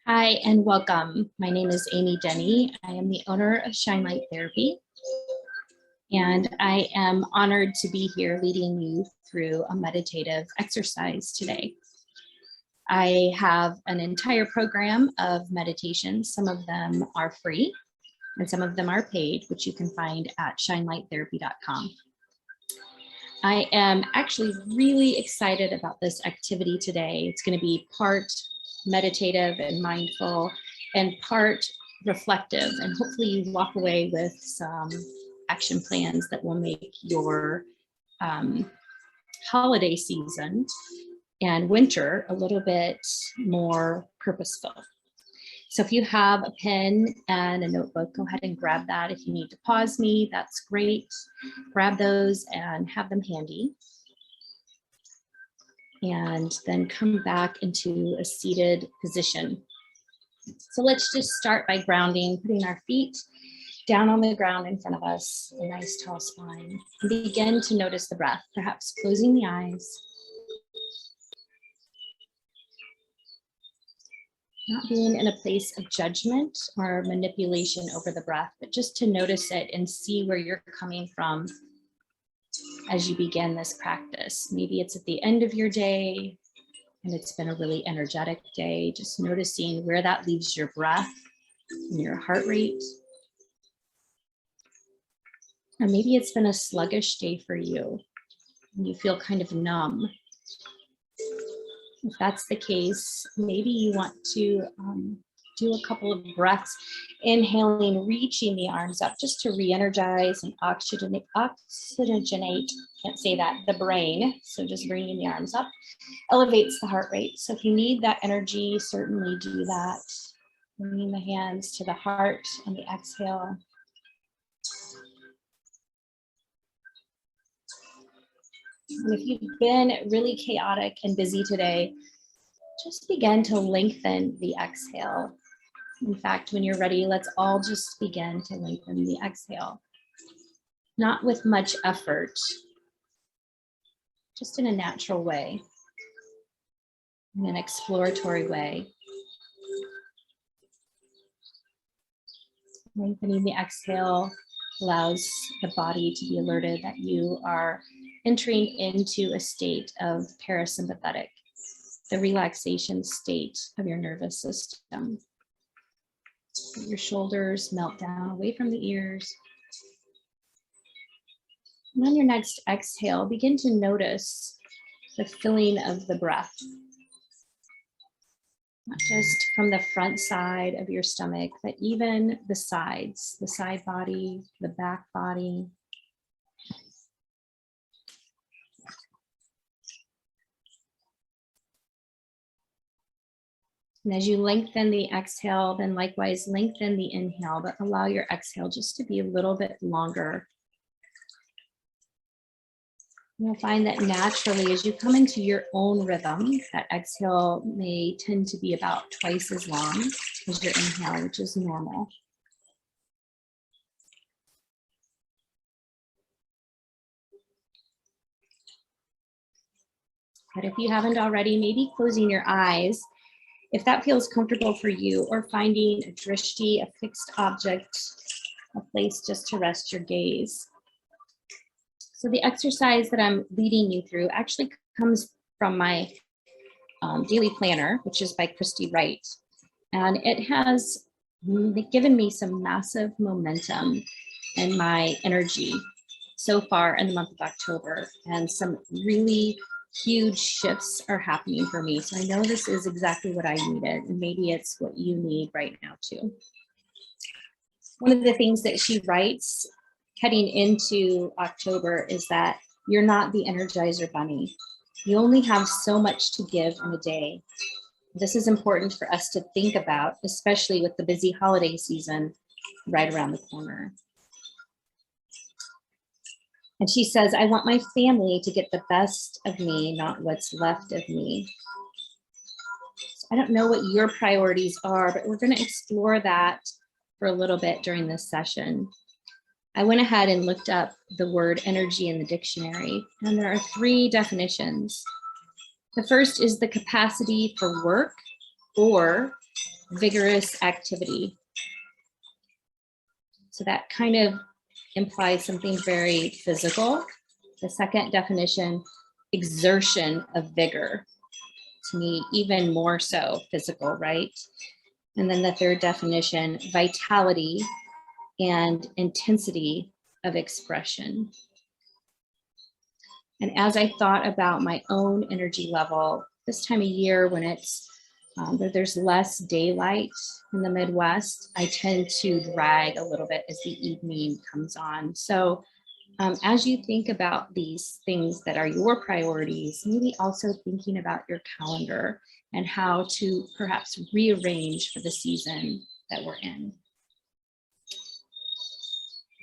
Hi and welcome. My name is Amy Denney. I am the owner of Shine Light Therapy, and I am honored to be here leading you through a meditative exercise today. I have an entire program of meditations. Some of them are free and some of them are paid, which you can find at shinelightTherapy.com. I am actually really excited about this activity today. It's going to be part meditative and mindful and part reflective, and hopefully you walk away with some action plans that will make your holiday season and winter a little bit more purposeful. So if you have a pen and a notebook, go ahead and grab that. If you need to pause me, that's great. Grab those and have them handy. And then come back into a seated position. So let's just start by grounding, putting our feet down on the ground in front of us, a nice tall spine. And begin to notice the breath, perhaps closing the eyes. Not being in a place of judgment or manipulation over the breath, but just to notice it and see where you're coming from as you begin this practice. Maybe it's at the end of your day and it's been a really energetic day, just noticing where that leaves your breath and your heart rate. Or maybe it's been a sluggish day for you and you feel kind of numb. If that's the case, maybe you want to do a couple of breaths, inhaling, reaching the arms up just to re-energize and oxygenate, can't say that, the brain. So just bringing the arms up elevates the heart rate. So if you need that energy, certainly do that. Bringing the hands to the heart on the exhale. And if you've been really chaotic and busy today, just begin to lengthen the exhale. In fact, when you're ready, let's all just begin to lengthen the exhale. Not with much effort, just in a natural way, in an exploratory way. Lengthening the exhale allows the body to be alerted that you are entering into a state of parasympathetic, the relaxation state of your nervous system. Let your shoulders melt down away from the ears. And on your next exhale, begin to notice the filling of the breath. Not just from the front side of your stomach, but even the sides, the side body, the back body. And as you lengthen the exhale, then likewise lengthen the inhale, but allow your exhale just to be a little bit longer. You'll find that naturally, as you come into your own rhythm, that exhale may tend to be about twice as long as your inhale, which is normal. But if you haven't already, maybe closing your eyes, if that feels comfortable for you, or finding a drishti, a fixed object, a place just to rest your gaze. So the exercise that I'm leading you through actually comes from my daily planner, which is by Christy Wright. And it has given me some massive momentum in my energy so far in the month of October, and some really huge shifts are happening for me. So I know this is exactly what I needed, and maybe it's what you need right now too. One of the things that she writes heading into October is that you're not the Energizer Bunny. You only have so much to give in a day. This is important for us to think about, especially with the busy holiday season right around the corner. And she says, I want my family to get the best of me, not what's left of me. So I don't know what your priorities are, but we're going to explore that for a little bit during this session. I went ahead and looked up the word energy in the dictionary, and there are 3 definitions. The first is the capacity for work or vigorous activity. So that kind of implies something very physical. The second definition, exertion of vigor. To me, even more so physical, right? And then the third definition, vitality and intensity of expression. And as I thought about my own energy level, this time of year when it's there's less daylight in the Midwest, I tend to drag a little bit as the evening comes on. So as you think about these things that are your priorities, maybe also thinking about your calendar and how to perhaps rearrange for the season that we're in.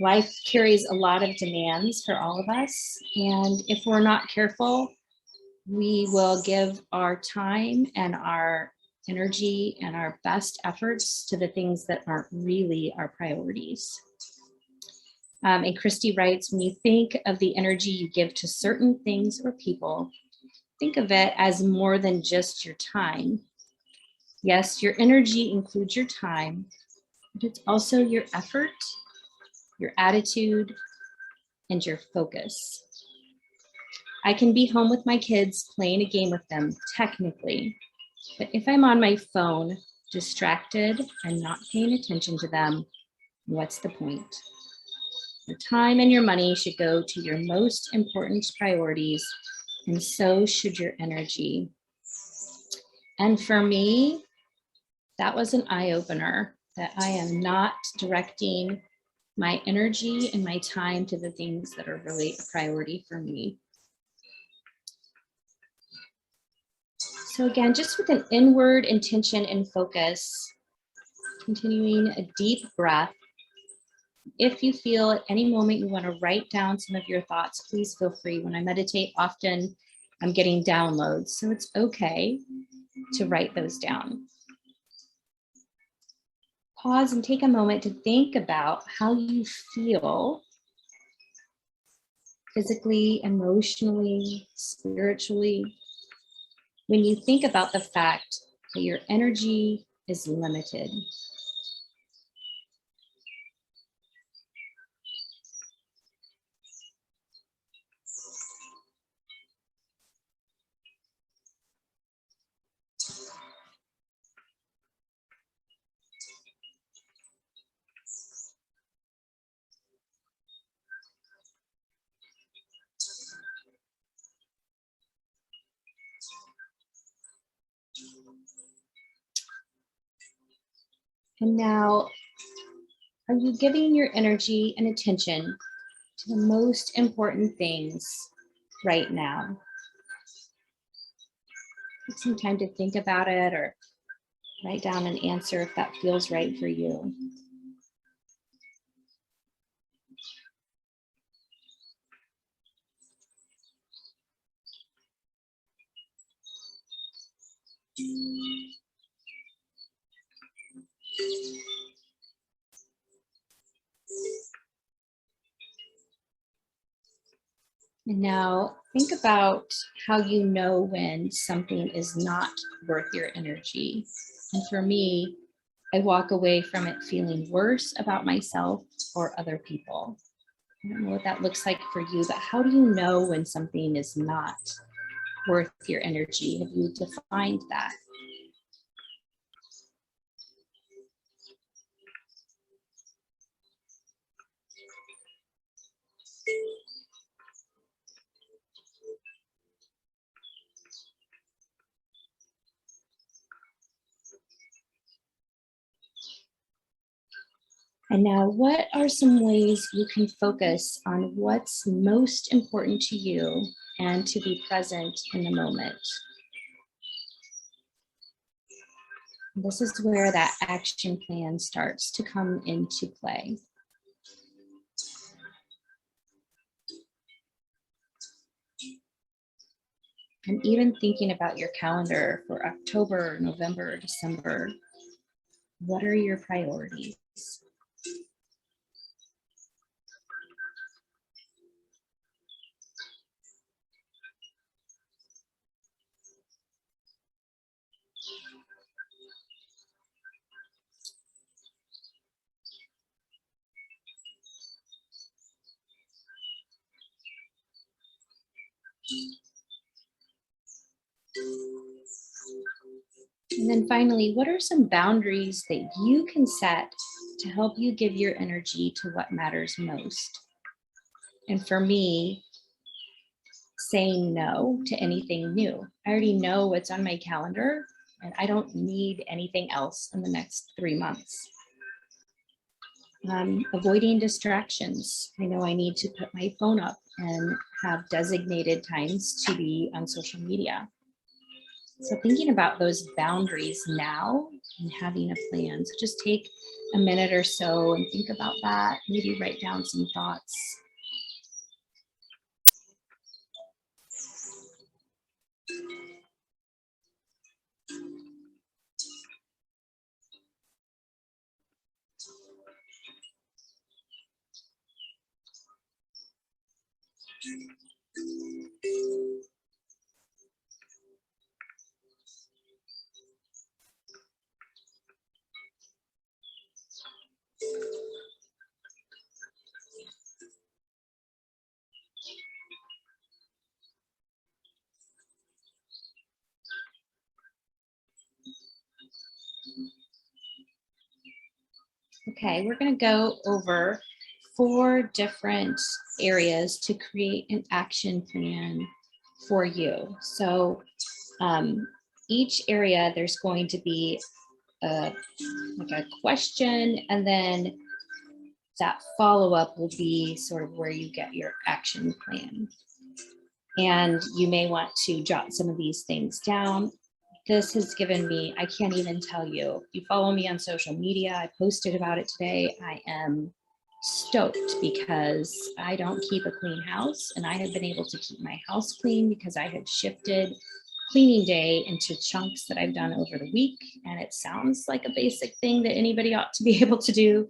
Life carries a lot of demands for all of us, and if we're not careful, we will give our time and our energy and our best efforts to the things that aren't really our priorities. And Christy writes, when you think of the energy you give to certain things or people, think of it as more than just your time. Yes, your energy includes your time, but it's also your effort, your attitude, and your focus. I can be home with my kids playing a game with them, technically, but if I'm on my phone, distracted and not paying attention to them, what's the point? Your time and your money should go to your most important priorities, and so should your energy. And for me, that was an eye-opener, that I am not directing my energy and my time to the things that are really a priority for me. So again, just with an inward intention and focus, continuing a deep breath. If you feel at any moment you want to write down some of your thoughts, please feel free. When I meditate, often I'm getting downloads, so it's okay to write those down. Pause and take a moment to think about how you feel physically, emotionally, spiritually, when you think about the fact that your energy is limited. And now, are you giving your energy and attention to the most important things right now? Take some time to think about it or write down an answer if that feels right for you. And now think about how you know when something is not worth your energy. And for me, I walk away from it feeling worse about myself or other people. I don't know what that looks like for you, but how do you know when something is not worth your energy? Have you defined that? And now, what are some ways you can focus on what's most important to you and to be present in the moment? This is where that action plan starts to come into play. And even thinking about your calendar for October, November, December, what are your priorities? And then finally, what are some boundaries that you can set to help you give your energy to what matters most? And for me, saying no to anything new. I already know what's on my calendar and I don't need anything else in the next 3 months. Avoiding distractions. I know I need to put my phone up and have designated times to be on social media. So thinking about those boundaries now and having a plan. So just take a minute or so and think about that. Maybe write down some thoughts. Okay, we're going to go over 4 different areas to create an action plan for you. So each area, there's going to be like a question, and then that follow-up will be sort of where you get your action plan. And you may want to jot some of these things down. This has given me, I can't even tell you, if you follow me on social media, I posted about it today. I am stoked because I don't keep a clean house, and I have been able to keep my house clean because I had shifted cleaning day into chunks that I've done over the week. And it sounds like a basic thing that anybody ought to be able to do,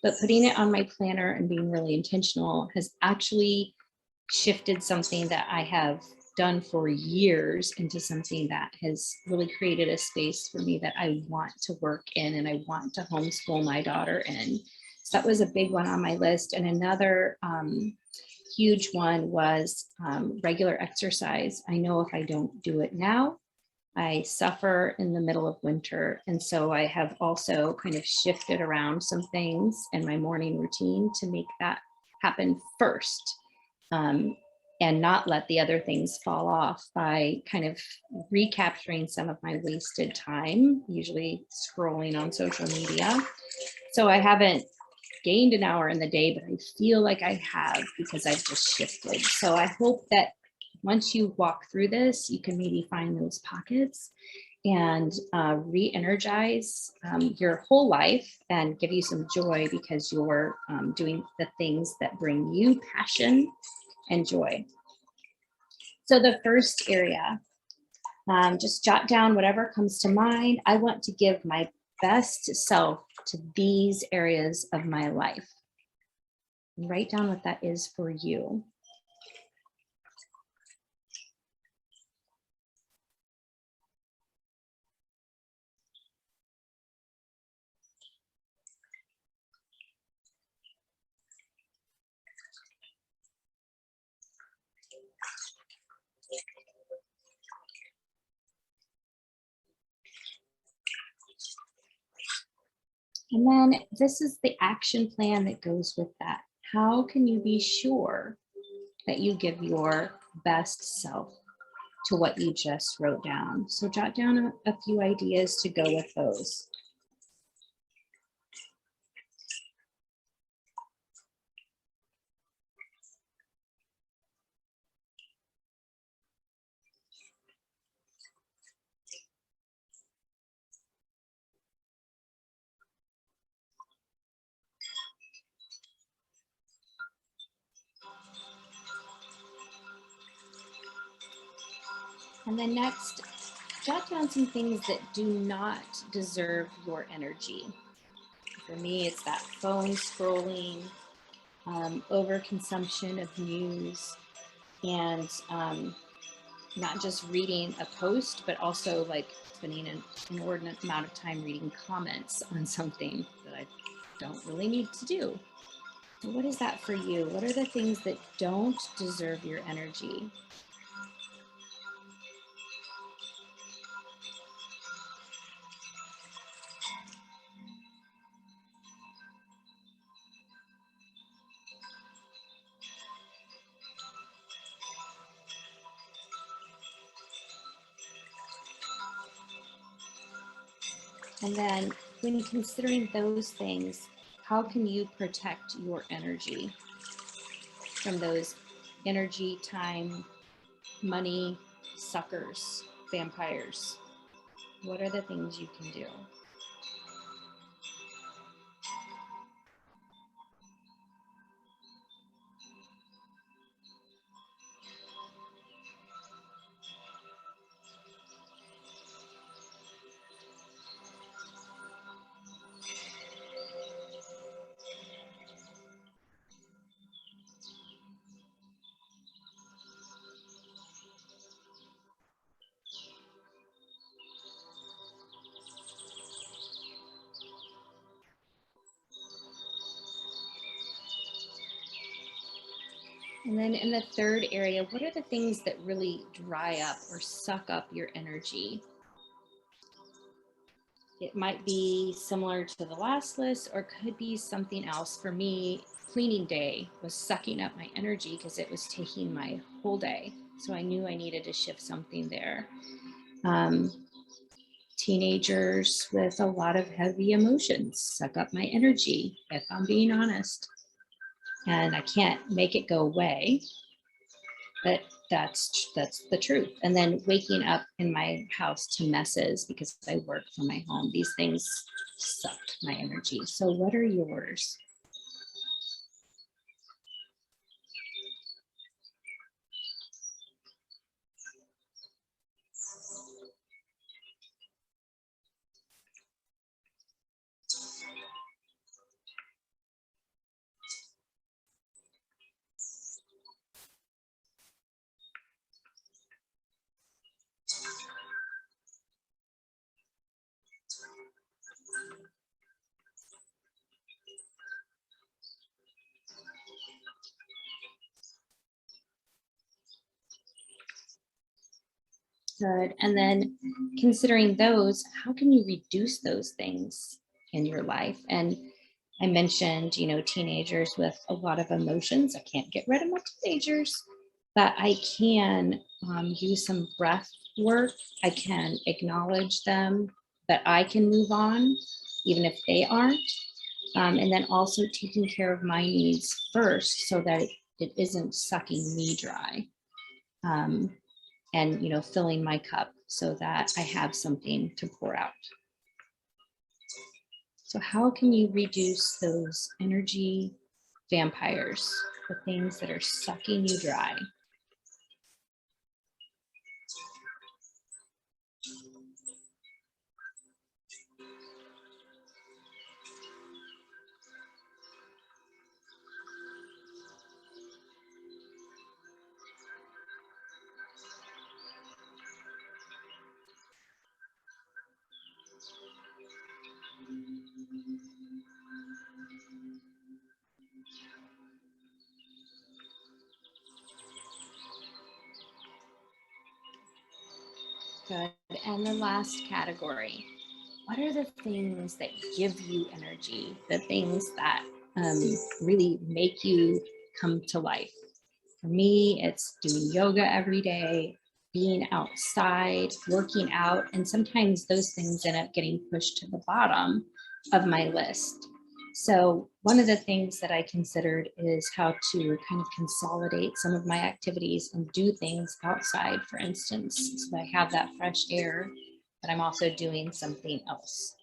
but putting it on my planner and being really intentional has actually shifted something that I have done for years into something that has really created a space for me that I want to work in and I want to homeschool my daughter in. So that was a big one on my list. And another huge one was regular exercise. I know if I don't do it now, I suffer in the middle of winter. And so I have also kind of shifted around some things in my morning routine to make that happen first. And not let the other things fall off by kind of recapturing some of my wasted time, usually scrolling on social media. So I haven't gained an hour in the day, but I feel like I have because I've just shifted. So I hope that once you walk through this, you can maybe find those pockets and re-energize your whole life and give you some joy because you're doing the things that bring you passion and joy. So the first area, just jot down whatever comes to mind. I want to give my best self to these areas of my life. Write down what that is for you. And then this is the action plan that goes with that. How can you be sure that you give your best self to what you just wrote down? So jot down a few ideas to go with those. And then next, jot down some things that do not deserve your energy. For me, it's that phone scrolling, overconsumption of news, and not just reading a post, but also like spending an inordinate amount of time reading comments on something that I don't really need to do. So what is that for you? What are the things that don't deserve your energy? And then when considering those things, how can you protect your energy from those energy, time, money suckers, vampires? What are the things you can do? And then in the third area, what are the things that really dry up or suck up your energy? It might be similar to the last list, or could be something else. For me, cleaning day was sucking up my energy because it was taking my whole day. So I knew I needed to shift something there. Teenagers with a lot of heavy emotions suck up my energy, if I'm being honest. And I can't make it go away, but that's the truth. And then waking up in my house to messes because I work from my home, these things sucked my energy. So what are yours? Good. And then considering those, how can you reduce those things in your life? And I mentioned, teenagers with a lot of emotions. I can't get rid of my teenagers, but I can use some breath work. I can acknowledge them, that I can move on, even if they aren't. And then also taking care of my needs first so that it isn't sucking me dry. And filling my cup so that I have something to pour out. So how can you reduce those energy vampires, the things that are sucking you dry? Good. And the last category, what are the things that give you energy? The things that really make you come to life? For me, it's doing yoga every day, being outside, working out, and sometimes those things end up getting pushed to the bottom of my list. So one of the things that I considered is how to kind of consolidate some of my activities and do things outside, for instance, so that I have that fresh air, but I'm also doing something else.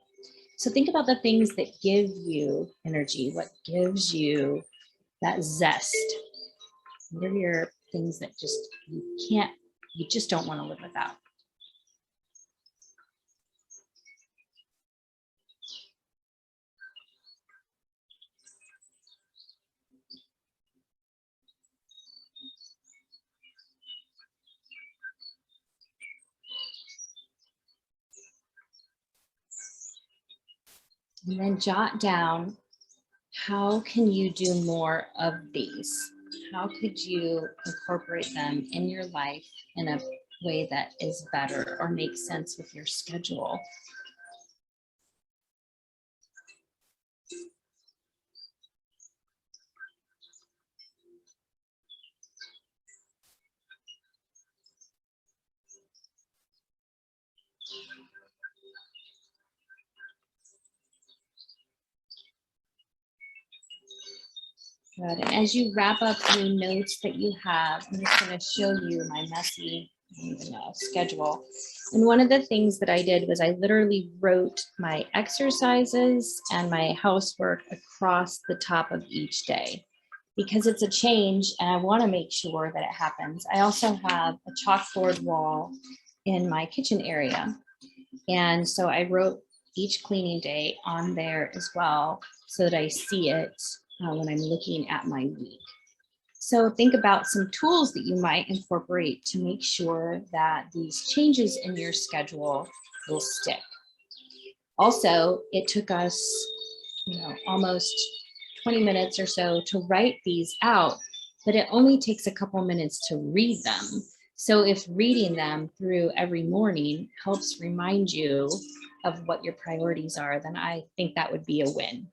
So think about the things that give you energy, what gives you that zest. What are your things that you just don't want to live without? And then jot down, how can you do more of these? How could you incorporate them in your life in a way that is better or makes sense with your schedule? Good. And as you wrap up any notes that you have, I'm just going to show you my messy schedule. And one of the things that I did was I literally wrote my exercises and my housework across the top of each day because it's a change and I want to make sure that it happens. I also have a chalkboard wall in my kitchen area. And so I wrote each cleaning day on there as well so that I see it when I'm looking at my week. So think about some tools that you might incorporate to make sure that these changes in your schedule will stick. Also, it took us, almost 20 minutes or so to write these out, but it only takes a couple minutes to read them. So if reading them through every morning helps remind you of what your priorities are, then I think that would be a win.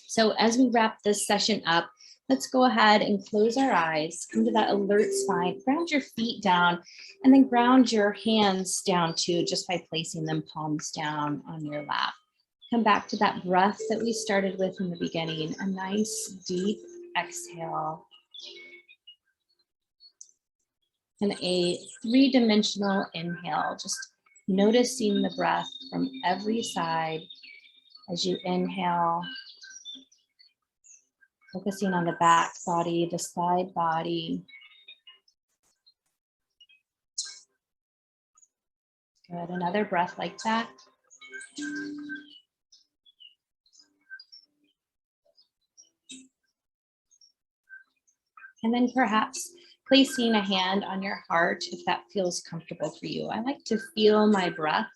So as we wrap this session up, let's go ahead and close our eyes, come to that alert spine, ground your feet down, and then ground your hands down too, just by placing them palms down on your lap. Come back to that breath that we started with in the beginning, a nice deep exhale. And a three-dimensional inhale, just noticing the breath from every side as you inhale. Focusing on the back body, the side body. Good, another breath like that. And then perhaps placing a hand on your heart if that feels comfortable for you. I like to feel my breath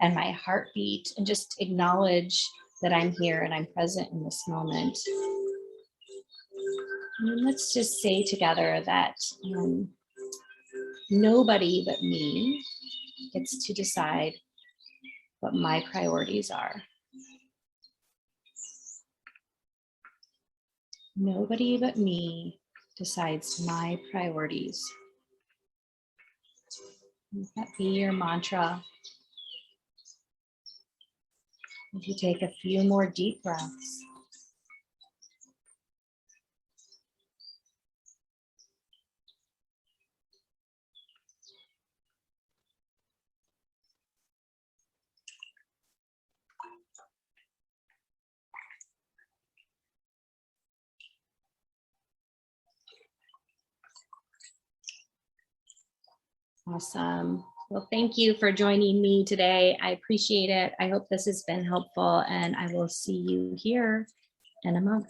and my heartbeat and just acknowledge that I'm here and I'm present in this moment. And let's just say together that nobody but me gets to decide what my priorities are. Nobody but me decides my priorities. Let that be your mantra. If you take a few more deep breaths. Awesome. Well, thank you for joining me today. I appreciate it. I hope this has been helpful, and I will see you here in a month.